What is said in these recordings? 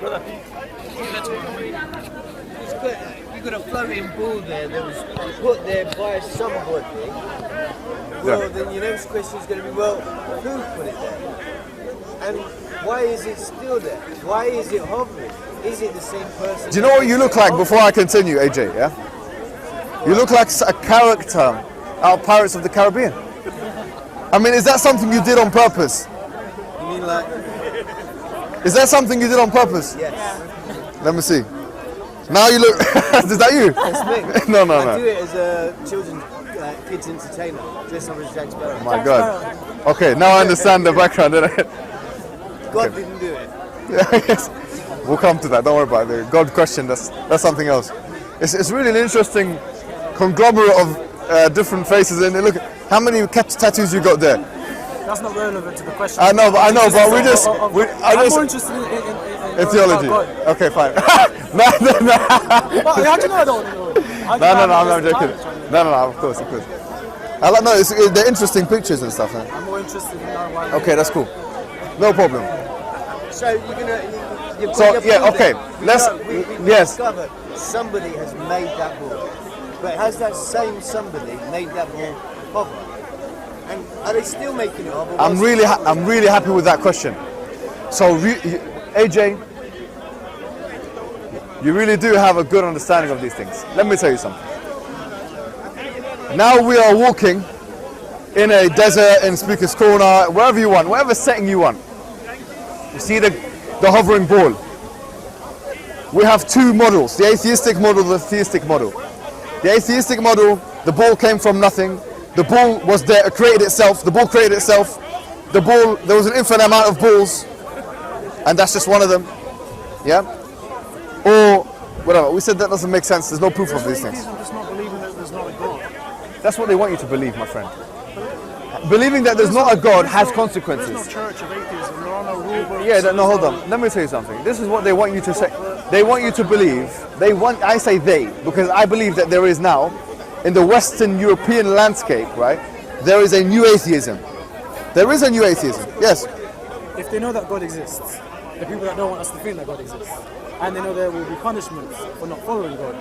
You've got a floating ball there that was put there by somebody. Well, then your next question is going to be, well, who put it there? And why is it still there? Why is it hovering? Is it the same person? Do you know what you look like before I continue, AJ, yeah? You look like a character out of Pirates of the Caribbean. I mean, is that something you did on purpose? You mean like... Is that something you did on purpose? Yes. Let me see. Now you look... Is that you? That's me. No. I do it as a kids entertainer. Dress up as Jack Sparrow. Oh my God. Okay, now I understand the background. God didn't do it. Yes. We'll come to that. Don't worry about it. The God question, that's something else. It's really an interesting conglomerate of different faces. And look, how many tattoos you got there? That's not relevant to the question. I know, but we just... I'm more interested in theology. Okay, fine. No. How do you know I don't know? No, I'm joking. No, of course. I like, no, they're interesting pictures and stuff, man. I'm more interested in why. Okay, that's cool. No problem. So you're gonna... So, yeah, okay. We discovered somebody has made that ball. But has that same somebody made that ball hover? And are they still making it hover? I'm really happy with that question. So, AJ, you really do have a good understanding of these things. Let me tell you something. Now we are walking in a desert, in Speaker's Corner, wherever you want, whatever setting you want. You see the hovering ball. We have two models, the atheistic model, the theistic model. The atheistic model, the ball came from nothing. The ball was there, it created itself. The ball created itself. The ball, there was an infinite amount of balls, and that's just one of them. Yeah? Or whatever. We said that doesn't make sense. There's no proof of these things. Just not believing that there's not a God. That's what they want you to believe, my friend. Believing that there's not a God has consequences. There's no church of atheism. There are no rule books. Yeah, no, hold on. Let me tell you something. This is what they want you to say. They want you to believe. I say they, because I believe that there is now, in the Western European landscape, right, there is a new atheism. There is a new atheism, yes. If they know that God exists, the people that don't want us to think that God exists, and they know there will be punishments for not following God,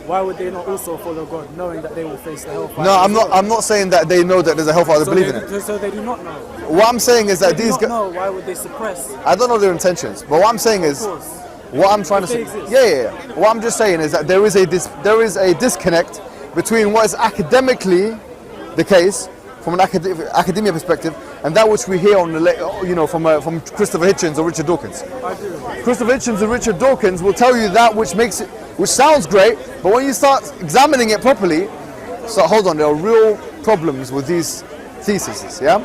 why would they not also follow God, knowing that they will face the hellfire? No, I'm not saying that they know that there's a hellfire, they believe in it. So they do not know. What I'm saying is that these guys... know, why would they suppress? I don't know their intentions, but what I'm saying is... What I'm trying to say... Yeah. What I'm just saying is that there is a disconnect between what is academically the case, from an academia perspective, and that which we hear on the, from Christopher Hitchens or Richard Dawkins. I do. Christopher Hitchens and Richard Dawkins will tell you that which sounds great, but when you start examining it properly, so hold on, there are real problems with these theses, yeah?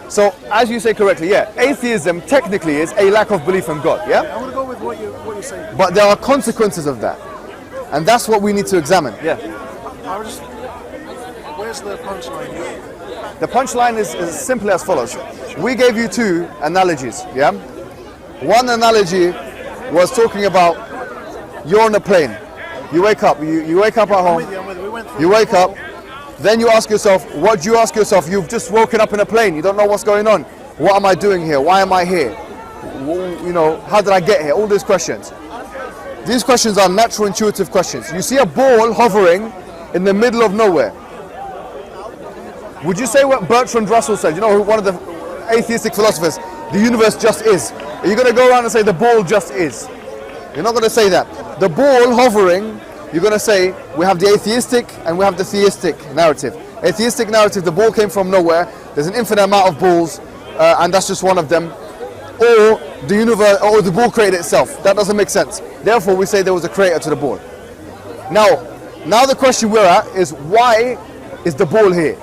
So, as you say correctly, yeah, atheism technically is a lack of belief in God, yeah? I want to go with what you're saying. But there are consequences of that, and that's what we need to examine, yeah. Where's the punchline here? The punchline is as simple as follows. We gave you two analogies, yeah? One analogy was talking about you're on a plane. You wake up, you wake up at home, you wake up, then you ask yourself, what do you ask yourself? You've just woken up in a plane, you don't know what's going on. What am I doing here? Why am I here? How did I get here? All these questions. These questions are natural, intuitive questions. You see a ball hovering in the middle of nowhere. Would you say what Bertrand Russell said? One of the atheistic philosophers, the universe just is. Are you going to go around and say the ball just is? You're not going to say that. The ball hovering, you're going to say we have the atheistic and we have the theistic narrative. Atheistic narrative, the ball came from nowhere. There's an infinite amount of balls, and that's just one of them. Or the universe, or the ball created itself. That doesn't make sense. Therefore, we say there was a creator to the ball. Now the question we're at is, why is the ball here?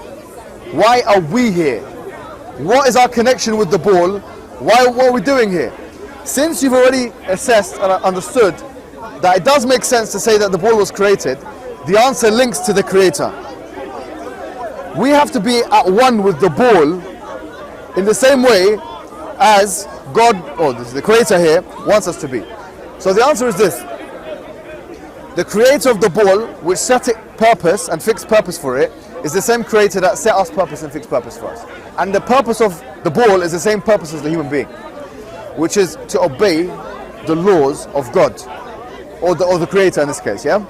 Why are we here? What is our connection with the ball? What are we doing here? Since you've already assessed and understood that it does make sense to say that the ball was created, the answer links to the creator. We have to be at one with the ball in the same way as God, or the creator here, wants us to be. So the answer is this. The creator of the ball, which set it purpose and fixed purpose for it, is the same creator that set us purpose and fixed purpose for us. And the purpose of the ball is the same purpose as the human being, which is to obey the laws of God, or the Creator in this case. Yeah,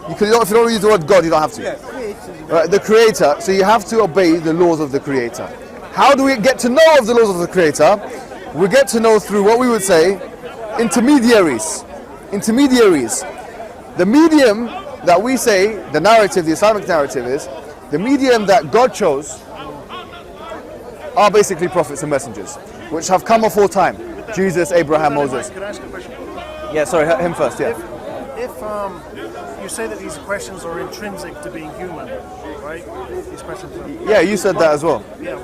if you don't use the word God, you don't have to. The Creator. So you have to obey the laws of the Creator. How do we get to know of the laws of the Creator? We get to know through what we would say intermediaries. Intermediaries. The medium that we say, the narrative, the Islamic narrative is, the medium that God chose are basically prophets and messengers, which have come before time. Jesus, Abraham, Moses. Can I ask a question? Yeah, sorry, him first, yeah. If you say that these questions are intrinsic to being human, right? These questions are, Yeah, you said that as well. yeah,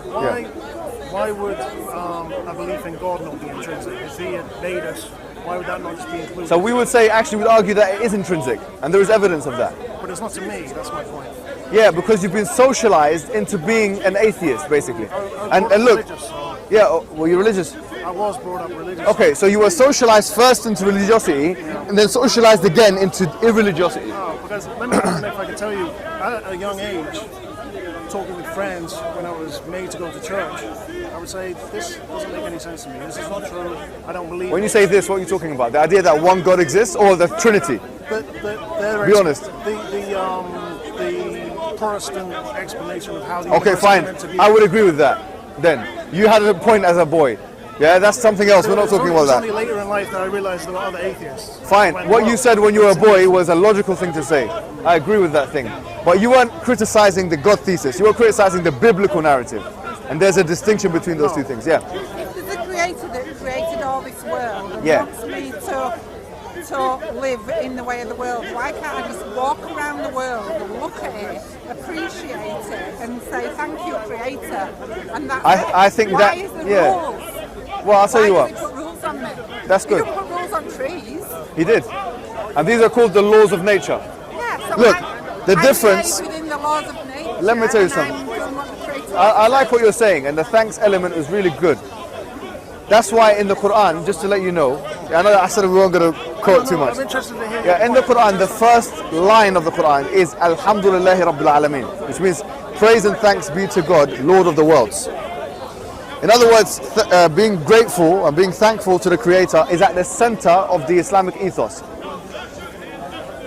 why would a belief in God not be intrinsic? If He had made us, why would that not just be included? So we would say, actually, we'd argue that it is intrinsic, and there is evidence of that. But it's not to me, that's my point. Yeah, because you've been socialized into being an atheist, basically. I And was look, religious, so yeah, well, you're religious. I was brought up religious. Okay, so you were socialized first into religiosity, and then socialized again into irreligiosity. No, because let me, if I can tell you, at a young age, talking with friends when I was made to go to church, I would say, this doesn't make any sense to me. This is not true. I don't believe When you it. say this, what are you talking about? The idea that one God exists, or the Trinity? Be honest. The Protestant explanation of how the Okay, universe fine. is meant to be. I would agree with that. Then you had a point as a boy. Yeah, that's something else. We're not talking about It's only that. later in life that I realized there were other atheists. Fine. When, What well, you said when you were a boy was a logical thing to say. I agree with that thing. But you weren't criticizing the God thesis. You were criticizing the biblical narrative. And there's a distinction between those two things. Yeah. If there's a creator that created all this world and Yeah. wants me to live in the way of the world, why can't I just walk around the world and look at it, appreciate it, and say thank you, creator? And that's it. I think why that- is there yeah. rules? Well, I'll tell you Why what. does he put rules on me? That's He good. don't put rules on trees. He did. And these are called the laws of nature. Yeah, so Look, the I'm difference- made within the laws of nature. Let me tell you and something. I'm doing what the creator I like what you're saying, and the thanks element is really good. That's why in the Quran, just to let you know, I know I said we weren't going to quote too much. I'm interested to hear. Yeah, in the Quran, the first line of the Quran is Alhamdulillahi Rabbil Alameen, which means praise and thanks be to God, Lord of the worlds. In other words, being grateful and being thankful to the Creator is at the center of the Islamic ethos.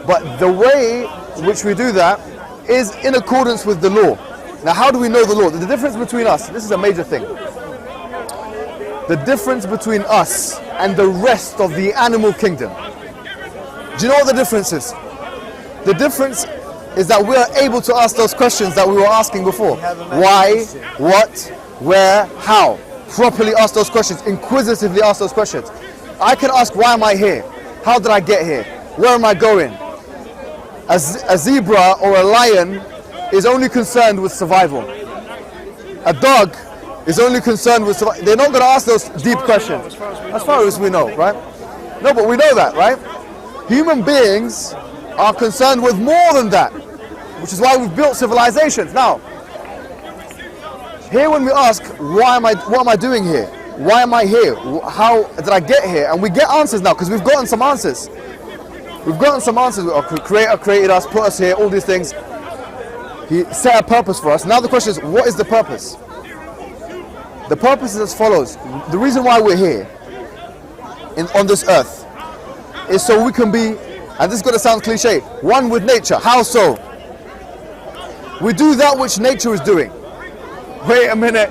But the way which we do that is in accordance with the law. Now, how do we know the law? The difference between us, this is a major thing. The difference between us and the rest of the animal kingdom. Do you know what the difference is? The difference is that we are able to ask those questions that we were asking before. Why, what, where, how. Properly ask those questions, inquisitively ask those questions. I can ask, why am I here? How did I get here? Where am I going? A zebra or a lion is only concerned with survival. A dog is only concerned with survival. They're not going to ask those deep questions. As far as we know, right? No, but we know that, right? Human beings are concerned with more than that, which is why we've built civilizations. Now, here when we ask, what am I doing here? Why am I here? How did I get here? And we get answers now, because we've gotten some answers. We've gotten some answers. Our Creator created us, put us here, all these things. He set a purpose for us. Now the question is, what is the purpose? The purpose is as follows. The reason why we're here on this earth is so we can be, and this is going to sound cliche, one with nature. How so? We do that which nature is doing. Wait a minute.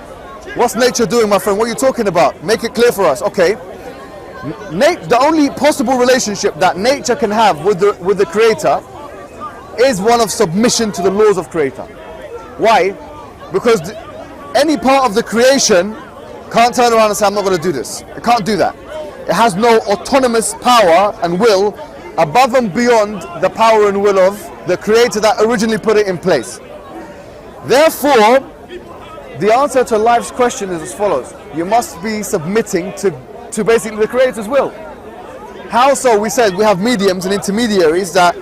What's nature doing, my friend? What are you talking about? Make it clear for us. Okay. The only possible relationship that nature can have with the Creator is one of submission to the laws of Creator. Why? Because any part of the creation can't turn around and say, I'm not going to do this. It can't do that. It has no autonomous power and will above and beyond the power and will of the Creator that originally put it in place. Therefore, the answer to life's question is as follows. You must be submitting to basically the Creator's will. How so? We said we have mediums and intermediaries that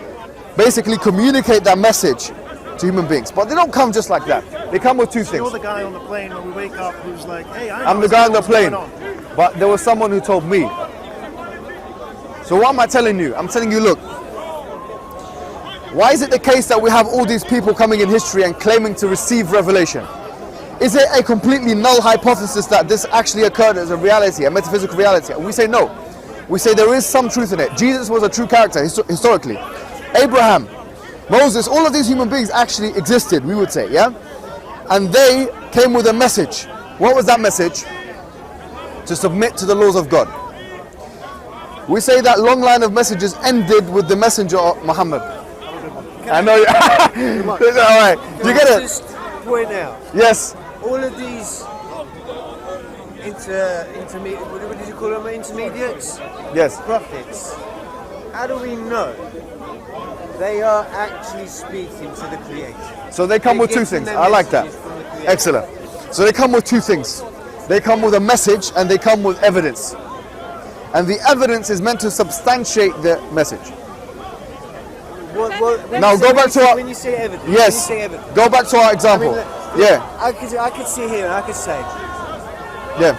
basically communicate that message to human beings. But they don't come just like that. They come with two things. You're the guy on the plane when we wake up who's like, hey, I'm the guy on the plane. But there was someone who told me. So what am I telling you? I'm telling you, look, why is it the case that we have all these people coming in history and claiming to receive revelation? Is it a completely null hypothesis that this actually occurred as a reality, a metaphysical reality? And we say no. we say there is some truth in it. Jesus was a true character historically. Abraham, Moses, all of these human beings actually existed, we would say, yeah? And they came with a message. What was that message? To submit to the laws of God. We say that long line of messages ended with the messenger of Muhammad. I know. All right. Do you get it? Just point out. Yes. All of these intermediate, what did you call them? Intermediates? Yes. Prophets. How do we know they are actually speaking to the Creator? So they come with two things. I like that. Excellent. So they come with two things. They come with a message and they come with evidence. And the evidence is meant to substantiate the message. Now go back to our. When you say evidence. Yes. When you say evidence. Go back to our example. Yeah. I could sit here and I could say, Yeah.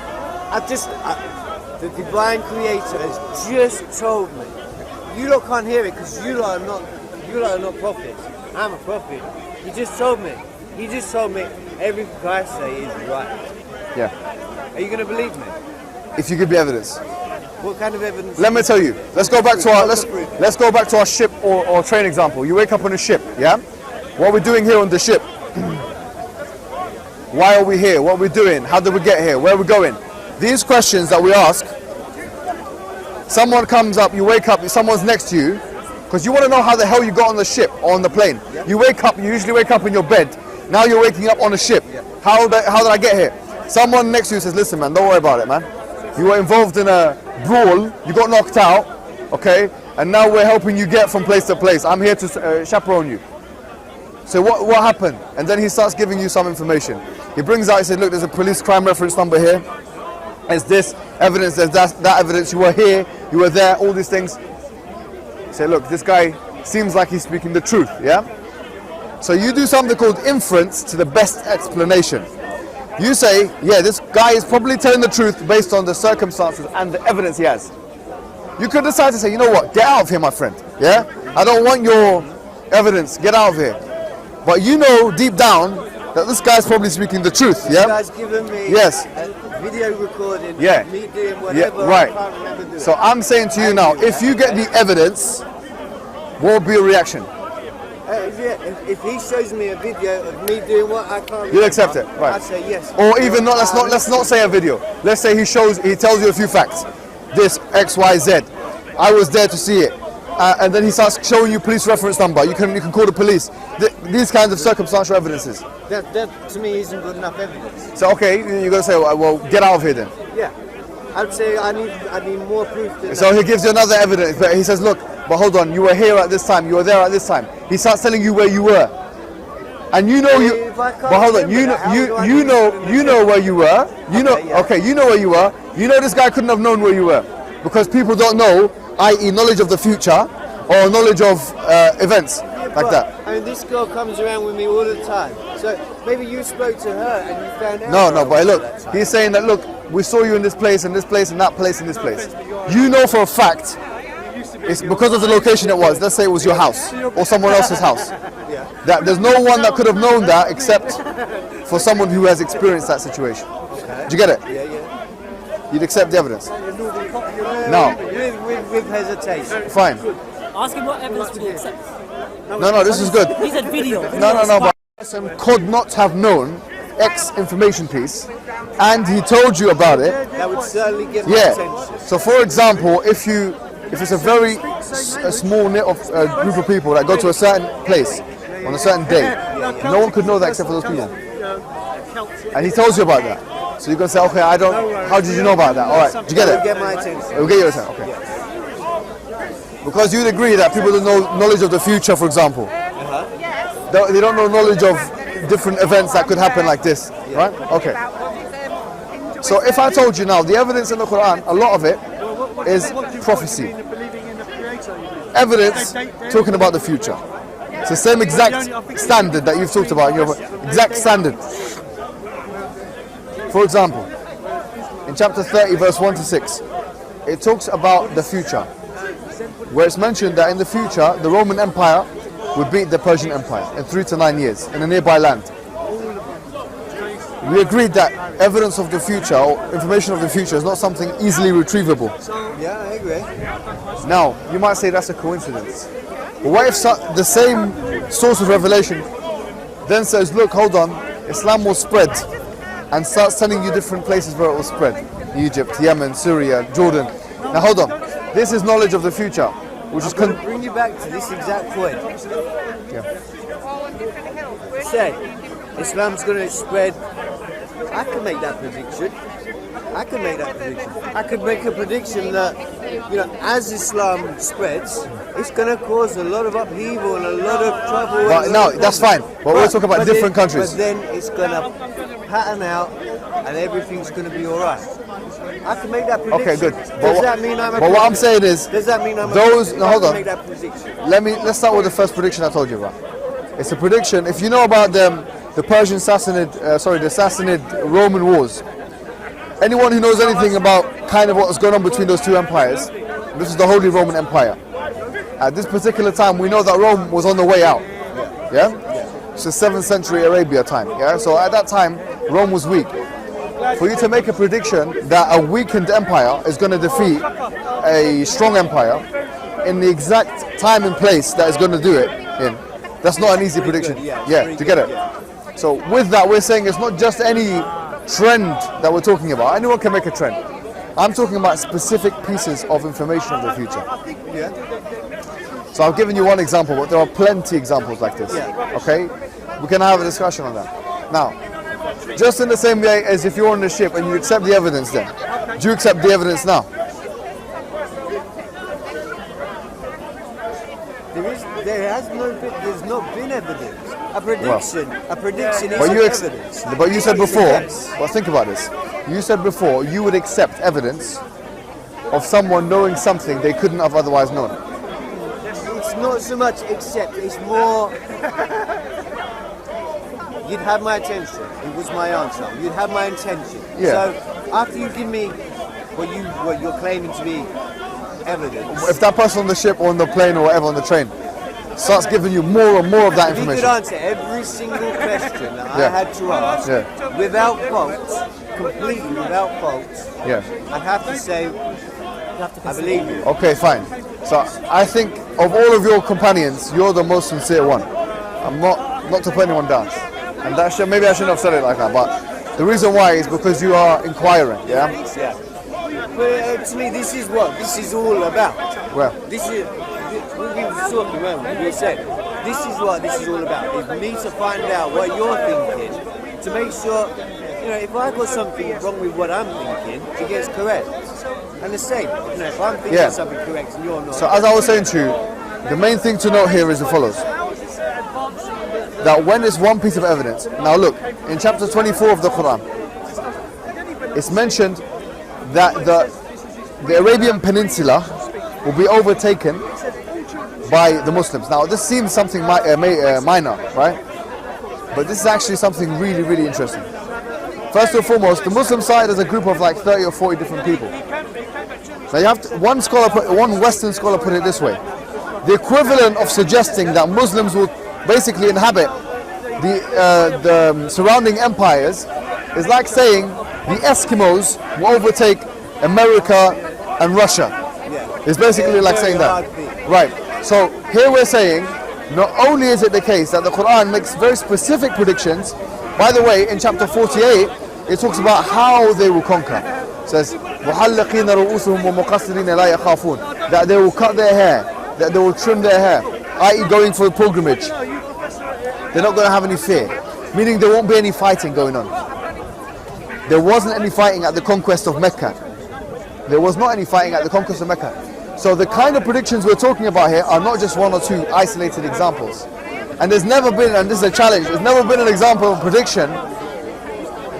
the divine Creator has just told me. You lot can't hear it because you lot are not prophets. I'm a prophet. He just told me. He just told me everything I say is right. Yeah. Are you going to believe me? If you give me evidence. What kind of evidence? Let me tell you. Let's go back to our let's go back to our ship or train example. You wake up on a ship, yeah? What are we doing here on the ship? Why are we here? What are we doing? How did we get here? Where are we going? These questions that we ask. Someone comes up, you wake up, someone's next to you, because you want to know how the hell you got on the ship or on the plane. Yeah. You wake up, you usually wake up in your bed. Now you're waking up on a ship. Yeah. How did I get here? Someone next to you says, listen man, don't worry about it man. You were involved in a brawl, you got knocked out, okay? And now we're helping you get from place to place. I'm here to chaperone you. So what happened? And then he starts giving you some information. He brings out, he said, look, there's a police crime reference number here. There's this evidence, there's that evidence, you were here, you were there, all these things. Say, look, this guy seems like he's speaking the truth, yeah? So you do something called inference to the best explanation. You say, yeah, this guy is probably telling the truth based on the circumstances and the evidence he has. You could decide to say, you know what, get out of here, my friend, yeah? I don't want your evidence, get out of here. But you know deep down that this guy's probably speaking the truth, yeah? This guy's given me a video recording of me doing whatever right. I can't remember doing. So I'm saying to you now, if you get the evidence, what would be your reaction? If he shows me a video of me doing what I can't remember, you'll accept it, right? I'd say yes. Or even not. Let's not say a video. Let's say he tells you a few facts. This X, Y, Z. I was there to see it, and then he starts showing you police reference number. You can call the police. These kinds of circumstantial evidences. That to me isn't good enough evidence. So okay, you're gonna say, well, get out of here then. Yeah, I'd say I need more proof than So that. he gives you another evidence, but he says, look, but hold on, you were here at this time, you were there at this time. He starts telling you where you were, and you know you. But hold on, you know where you were. You know, okay, you know where you were. You know this guy couldn't have known where you were because people don't know, i.e., knowledge of the future or knowledge of events like that. I mean, this girl comes around with me all the time. So maybe you spoke to her and you found out. No, but look, he's saying that look, we saw you in this place and this place and that place and this place. You know for a fact. It's because of the location it was. Let's say it was your house or someone else's house. That there's no one that could have known that except for someone who has experienced that situation. Do you get it? Yeah. You'd accept the evidence? No. With hesitation. Fine. Ask him what evidence would he accept. No, this is good. He said video. No, but person could not have known X information piece and he told you about it. That would certainly get my attention. So for example, if it's a very small knit of group of people that go to a certain place on a certain day, no one could know that except for those people. And he tells you about that. So you're going to say, okay, how did you know about that? All right, did you get it? It will get my attention. It will get your attention, okay. Because you'd agree that people don't know knowledge of the future, for example. They don't know knowledge of different events that could happen like this, right? Okay. So if I told you now, the evidence in the Quran, a lot of it is prophecy. Evidence talking about the future. It's the same exact standard that you've talked about, your exact standard. For example, in chapter 30, verse 1 to 6, it talks about the future, where it's mentioned that in the future, the Roman Empire would beat the Persian Empire in 3 to 9 years in a nearby land. we agreed that evidence of the future or information of the future is not something easily retrievable. Yeah, I agree. Now, you might say that's a coincidence. But what if the same source of revelation then says, look, hold on, Islam will spread, and starts telling you different places where it will spread. Egypt, Yemen, Syria, Jordan. Now hold on, this is knowledge of the future, which is... bring you back to this exact point. Say, Islam's going to spread. I can make that prediction. I could make a prediction that, as Islam spreads, it's going to cause a lot of upheaval and a lot of trouble. But no, that's fine. But we're talking about different countries. But then it's going to pattern out and everything's going to be all right. I can make that prediction. Okay, good. Does that mean I'm a But what I'm saying is, does that mean I'm those... No, hold on. make that prediction? Let's start with the first prediction I told you about. It's a prediction. If you know about the Persian Sassanid, the Sassanid Roman Wars, anyone who knows anything about kind of what was going on between those two empires, this is the Holy Roman Empire. At this particular time, we know that Rome was on the way out. Yeah? So 7th century Arabia time. Yeah? So at that time, Rome was weak. For you to make a prediction that a weakened empire is going to defeat a strong empire in the exact time and place that is going to do it in, that's not an easy prediction. Yeah, to get it. So with that, we're saying it's not just any trend that we're talking about. Anyone can make a trend. I'm talking about specific pieces of information of the future. Yeah. So I've given you one example, but there are plenty examples like this. Okay? We can have a discussion on that. Now, just in the same way as if you're on the ship and you accept the evidence then, do you accept the evidence now? There's not been evidence. A prediction is evidence. But you said before, well, think about this. You said before you would accept evidence of someone knowing something they couldn't have otherwise known. It's not so much accept, it's more... You'd have my attention. It was my answer. You'd have my intention. Yeah. So after you give me what you're claiming to be evidence... If that person on the ship or on the plane or whatever on the train starts giving you more and more of that information. If you could answer every single question that I had to ask without fault, completely without fault, I'd have to say, I believe you. Okay, fine. So I think of all of your companions, you're the most sincere one. I'm not to put anyone down. And maybe I shouldn't have said it like that, but the reason why is because you are inquiring, But to me, this is what this is all about. Well, we were talking earlier, we said, this is what this is all about. It's me to find out what you're thinking, to make sure, if I got something wrong with what I'm thinking, it gets correct. And the same, if I'm thinking something correct and you're not. So as I was saying to you, the main thing to note here is the follows. That when it's one piece of evidence, now look, in chapter 24 of the Quran, it's mentioned that the Arabian Peninsula will be overtaken by the Muslims. Now this seems something minor, right? But this is actually something really, really interesting. First and foremost, the Muslim side is a group of like 30 or 40 different people. Now you have to, one Western scholar put it this way. The equivalent of suggesting that Muslims will basically inhabit the surrounding empires is like saying the Eskimos will overtake America and Russia. It's basically like saying that. Right. So here we're saying, not only is it the case that the Quran makes very specific predictions, by the way, in chapter 48, it talks about how they will conquer. It says, مُحَلَّقِينَ رُؤُوسُهُمْ وَمُقَصِّرِينَ لَا يَخَافُونَ, that they will cut their hair, that they will trim their hair, i.e. going for a pilgrimage. They're not going to have any fear, meaning there won't be any fighting going on. There wasn't any fighting at the conquest of Mecca. There was not any fighting at the conquest of Mecca. So the kind of predictions we're talking about here are not just one or two isolated examples. And there's never been, and this is a challenge, there's never been an example of prediction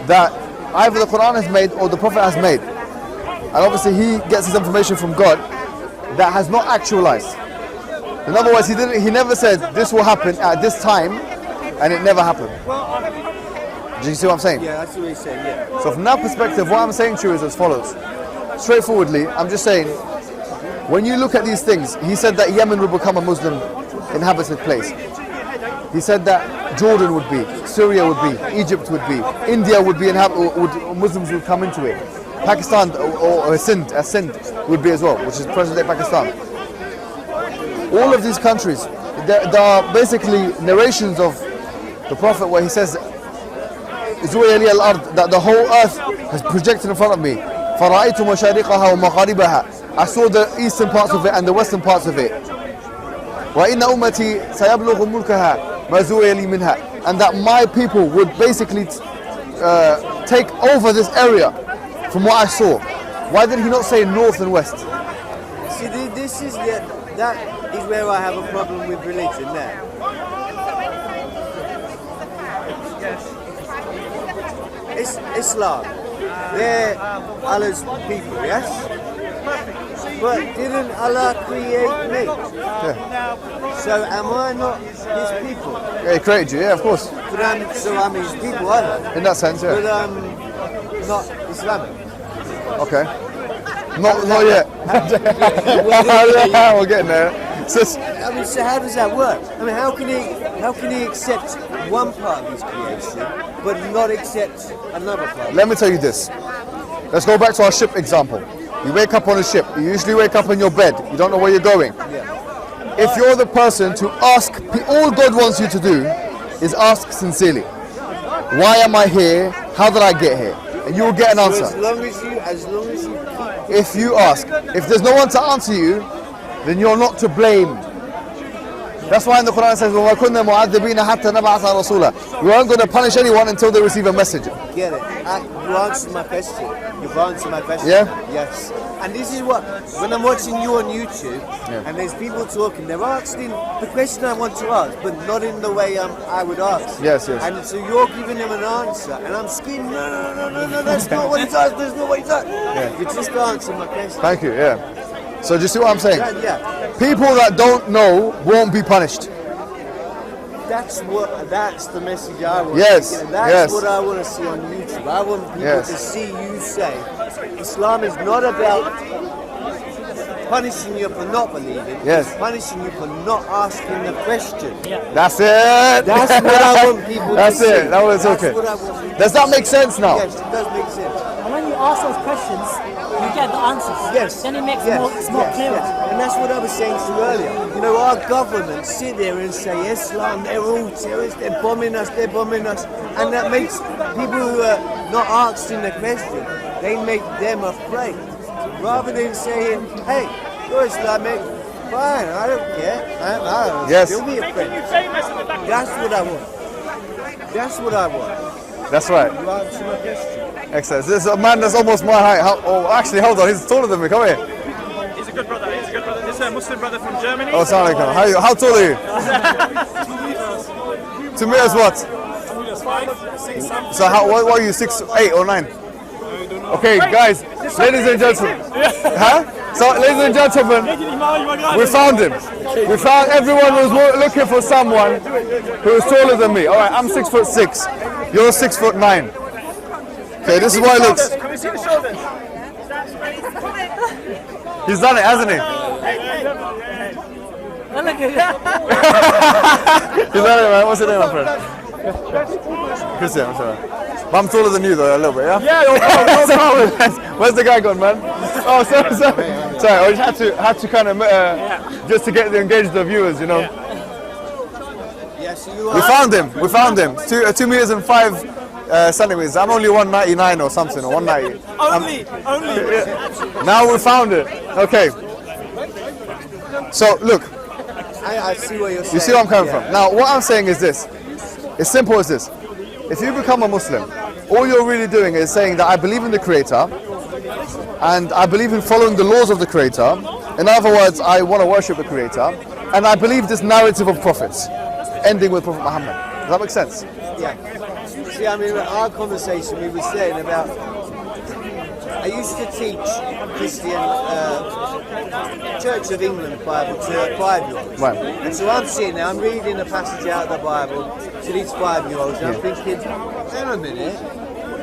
that either the Quran has made or the Prophet has made. And obviously he gets his information from God that has not actualized. In other words, he never said this will happen at this time and it never happened. Do you see what I'm saying? Yeah, that's what he's saying, yeah. So from that perspective, what I'm saying to you is as follows. Straightforwardly, I'm just saying, when you look at these things, he said that Yemen will become a Muslim inhabited place. He said that Jordan would be, Syria would be, Egypt would be, India would be, and Muslims would come into it. Pakistan or Sindh would be as well, which is present-day Pakistan. All of these countries, there are basically narrations of the Prophet where he says, that the whole earth has projected in front of me. فَرَأَيْتُ مَشَارِقَهَا وَمَغَارِبَهَا. I saw the eastern parts of it and the western parts of it. وَإِنَّ أُمَّتِي سَيَبْلُغُ مُلْكَهَا مَا زُوِيَ لِي مِنْهَا. And that my people would basically take over this area from what I saw. Why did he not say north and west? See, that is where I have a problem with religion now. It's Islam. They're Allah's people, yes? But didn't Allah create me? Yeah. So am I not his people? Yeah, he created you, yeah, of course. But I'm his people, aren't I? In that sense, yeah. But I'm not Islamic. Okay. Not yet. We're getting there. So how does that work? I mean, how can he accept one part of his creation but not accept another part? let me tell you this. Let's go back to our ship example. You wake up on a ship. You usually wake up in your bed. You don't know where you're going. Yeah. If you're the person to ask, all God wants you to do is ask sincerely. Why am I here? How did I get here? And you will get an answer. So as long as you keep. If you ask. If there's no one to answer you, then you're not to blame. That's why in the Quran it says, وَمَا كُنَّا مُعَذِّبِينَ حَتَّى نَبْعَثَ رَسُولًا. We aren't going to punish anyone until they receive a messenger. Get it. You answered my question. You've answered my question. Yeah? Yes. And this is what, when I'm watching you on YouTube, and there's people talking, they're asking the question I want to ask, but not in the way I would ask. Yes. And so you're giving them an answer, and I'm screaming, no, that's not what he's asked, that's not what he's asked. Yeah. You just answered my question. Thank you, yeah. So do you see what I'm saying? Yeah. People that don't know won't be punished. That's the message I want Yes, to get. That's what I want to see on YouTube. I want people to see you say Islam is not about punishing you for not believing. Yes. It's punishing you for not asking the question. That's it. That's what I want people to see. That's it. That was okay. What I want people Does that make sense now? Yes, it does make sense. And when you ask those questions, you get the answers. Yes. Then it makes it more clearer. Yes. And that's what I was saying to you earlier. You know, our government sit there and say, Islam, they're all terrorists, they're bombing us. And that makes people who are not asking the question, they make them afraid. Rather than saying, hey, you're Islamic, fine, I don't care. Yes. You'll be afraid. That's what I want. That's what I want. That's right. You answer my question. Excellent. This is a man that's almost my height. Actually, hold on. He's taller than me. Come here. He's a good brother. This is a Muslim brother from Germany. Oh, assalamu alaikum. How tall are you? 2 meters what? 5, 6, 7. So what are you, 6, 8 or 9? Okay, guys, ladies and gentlemen. Huh? So, ladies and gentlemen, we found him. Everyone was looking for someone who was taller than me. All right, I'm 6'6". You're 6'9". Okay, this is what it looks. Can we see the shoulders? He's done it, hasn't he? He's done it, man. What's your name, my friend? Christian, I'm sorry. But I'm taller than you, though, a little bit, yeah? Yeah, where's the guy gone, man? Oh, sorry. Sorry, I just had to kind of, just to engage the viewers, you know? Yes, We found him. 2 meters and 5 centimeters. I'm only 199 or something, or 190. Only. Now we found it. Okay. So, look. I see what you're saying. You see where I'm coming from? Now, what I'm saying is this. It's simple as this. If you become a Muslim, all you're really doing is saying that I believe in the Creator and I believe in following the laws of the Creator. In other words, I want to worship the Creator and I believe this narrative of prophets, ending with Prophet Muhammad. Does that make sense? Yeah. See, I mean, our conversation, we were saying about, I used to teach Christian Church of England Bible to 5-year-olds. Right. And so I'm sitting there, I'm reading a passage out of the Bible to these 5-year-olds, and I'm thinking, hang on a minute,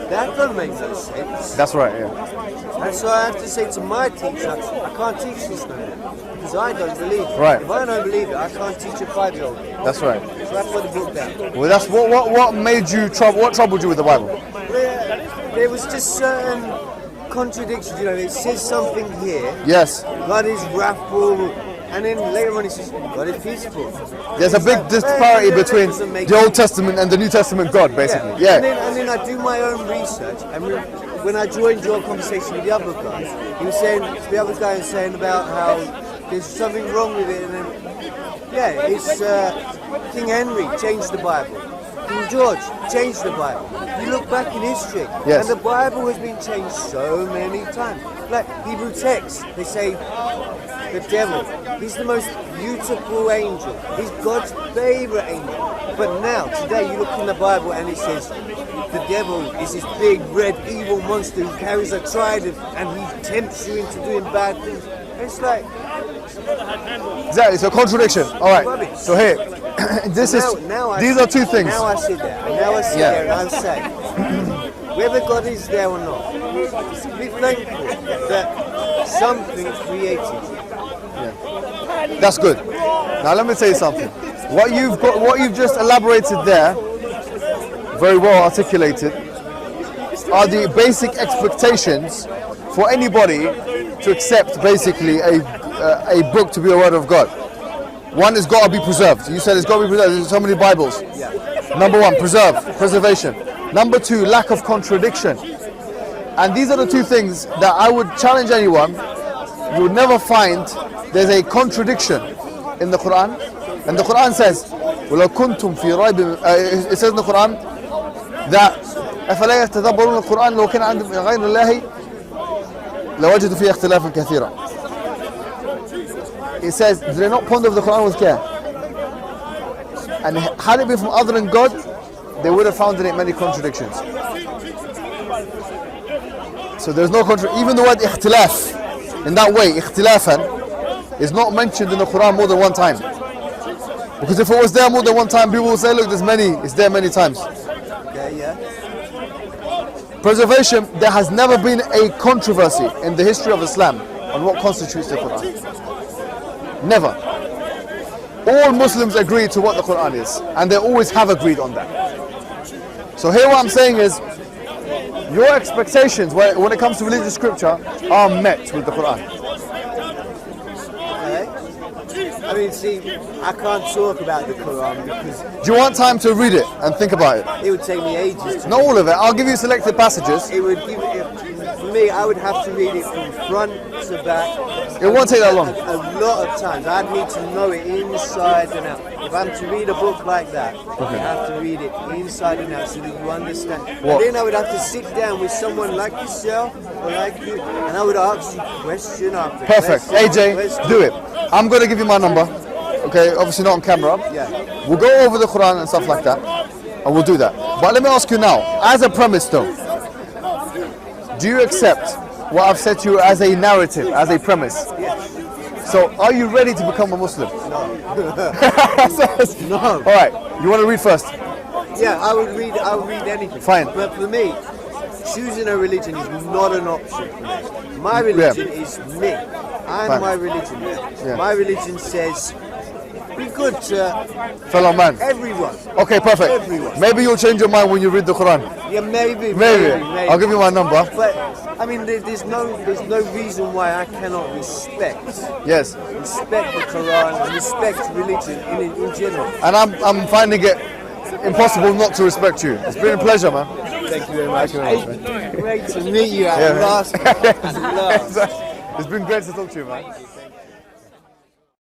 That doesn't make no sense. That's right, yeah. And so I have to say to my teacher, I can't teach this no more because I don't believe it. Right. If I don't believe it, I can't teach a 5-year-old. That's right. So I put the book down. Well, that's what made you what troubled you with the Bible? There was just certain contradictions. You know, it says something here. Yes. God is wrathful, and then later on it says God is peaceful. There's a big disparity between the Old Testament and the New Testament God, basically. Yeah. And then I do my own research, and when I joined your conversation with the other guy, he was saying, the other guy was saying about how there's something wrong with it, and then, yeah, it's King Henry changed the Bible. King George changed the Bible. You look back in history, yes. and the Bible has been changed so many times. Like Hebrew texts, they say the devil, he's the most beautiful angel. He's God's favorite angel. But now, today, you look in the Bible and it says the devil is this big, red, evil monster who carries a trident and he tempts you into doing bad things. It's like... Exactly, so contradiction. All right, rubbish. so here, these are two things. Now I sit there, and I say, whether God is there or not, be thankful that something created. Yeah. That's good. Now let me tell you something. What you've just elaborated there, very well articulated, are the basic expectations for anybody to accept basically a book to be a word of God. One has got to be preserved. You said it's got to be preserved. There's so many Bibles. Yeah. Number one, preservation. Number two, lack of contradiction. And these are the two things that I would challenge anyone. You would never find there's a contradiction in the Quran. And the Quran says, وَلَوْ كُنْتُمْ فِي رَيْبٍ it says in the Quran that أَفَلَا يَتَدَبَّرُونَ الْقُرْآنَ لَوْ كَانَ عَنْدَهُمْ مِنْ غَيْرِ اللَّهِ لَوَجَدُوا فِيهِ اخْتِلَافًا كَثِيرًا. It says, do they not ponder the Quran with care? And had it been from other than God, they would have found in it many contradictions. So there's no contradiction. Even the word ikhtilaf, in that way, ikhtilafan, is not mentioned in the Quran more than one time. Because if it was there more than one time, people will say, look, it's there many times. Yeah. Preservation, there has never been a controversy in the history of Islam on what constitutes the Quran. Never. All Muslims agree to what the Quran is, and they always have agreed on that. So here what I'm saying is, your expectations when it comes to religious scripture are met with the Quran. Okay. I mean, see, I can't talk about the Quran because... Do you want time to read it and think about it? It would take me ages. Not all of it. I'll give you selected passages. It would give for me, I would have to read it from front to back. It won't take that long. A lot of times. I'd need to know it inside and out. If I'm to read a book like that, I have to read it inside and out so that you understand. What? And then I would have to sit down with someone like yourself or like you, and I would ask you question after Perfect. question. AJ, do it. I'm going to give you my number. Okay, obviously not on camera. Yeah. We'll go over the Quran and stuff like that, and we'll do that. But let me ask you now, as a premise though, do you accept what I've said to you as a narrative, as a premise? Yes. So, are you ready to become a Muslim? No. No. All right. You want to read first? Yeah, I would read anything. Fine. But for me, choosing a religion is not an option for me. My religion is me. I'm Fine. my religion. Yeah. My religion says, be good to Fellow man. everyone. Okay, perfect. Everyone. Maybe you'll change your mind when you read the Quran. Yeah, maybe. I'll give you my number. But I mean, there's no reason why I cannot respect Yes. the Quran and respect religion in general. And I'm finding it impossible not to respect you. It's been a pleasure, man. Thank you very much. Thank you very much, man. Great to meet you at Yeah. last. It's been great to talk to you, man.